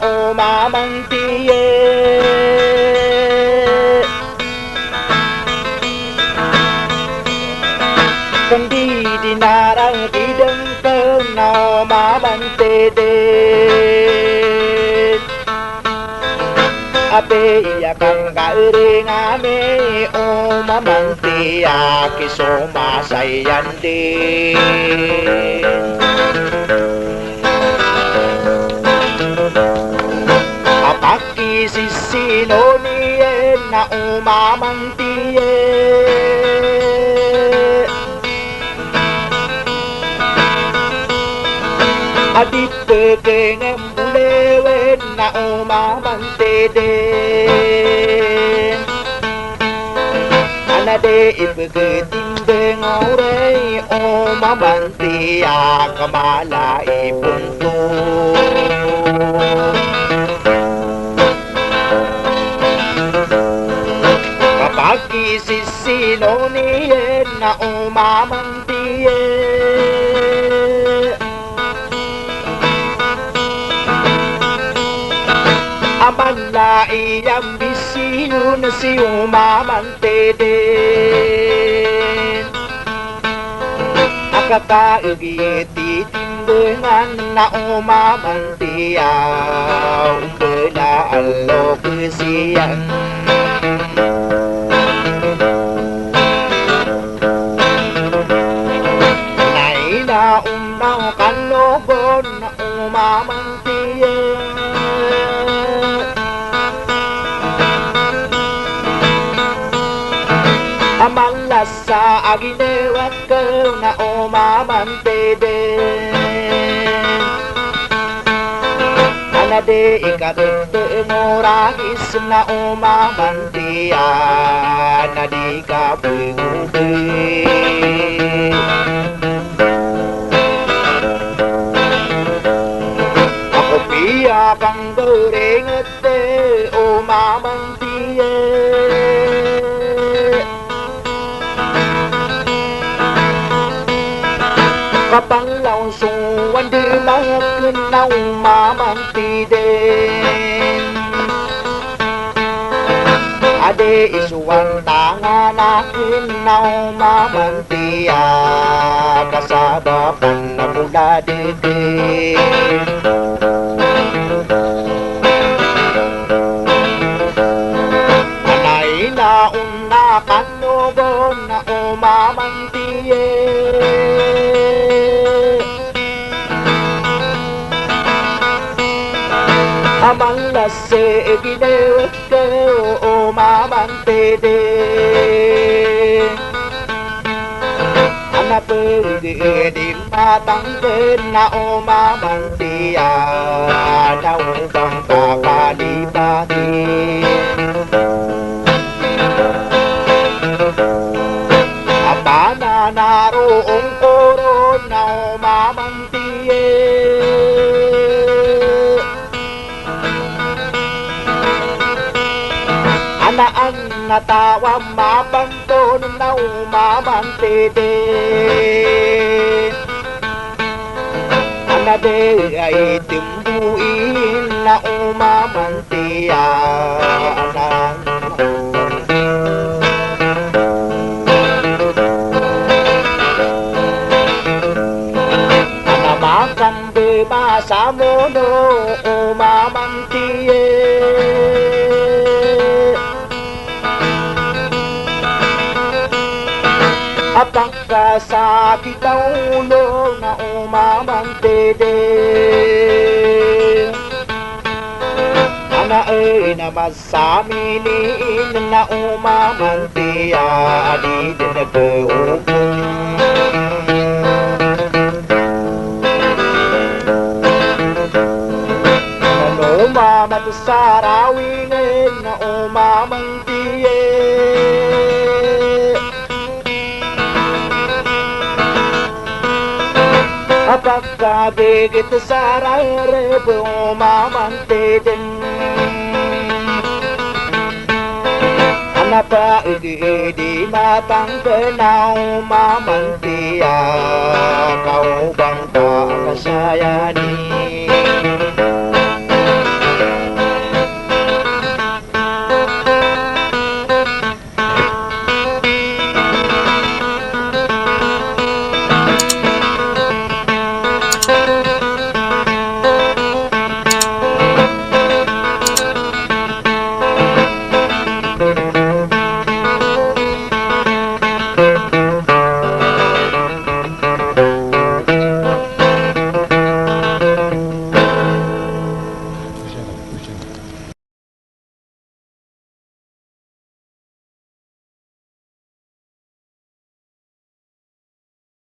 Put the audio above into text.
umamang tiye Kandi dinarang ideng keng na umamang tede Ape iya kang garing ame umamang tiya kisoma sayan din Apaki sisino niye na umamang tiye Adit pekengem bulewen na umamang tede Anade ipeketing ore umamang tiya kamala ipunto Kapag sisino niye na umamang tiye Amala iyang bisiyo na si umamang tede Akakaugiti timbengan na umamang tiya Umbela alo kesiyang Naina umnang kanogon na umamang tiya Amang lasa aginewat ko na umamang tede Anade ikadete ngoragis na umamang tiya Nadi ka pengube Ako piya kang berengete umamang tiya Kapang lausuan di mga na umamang tiden Ade isuang tangan akin na umamang tiya Kasabapan na mula dede Anay na una kanogon na umamang tiya Amang lase ginewat ko umamang tede Anak pergi matangken na umamang tiya Daw bang kakalipati Apa na naroong koron na umamang tiya Anaan natawa mabanton na umamang tede Anade ay timbuin na umamang tiya Anamakan bebasa mo no umamang tiya Apakah sakit ulo na umamang tede Ana na masaminin na umamang tiya Di din nag-uupong Ano umamat sa rawingin na umamang tiya Apakah begitu sarare umamang teden Anapa di matang kenau umamang tiya Kau bang tak kesayan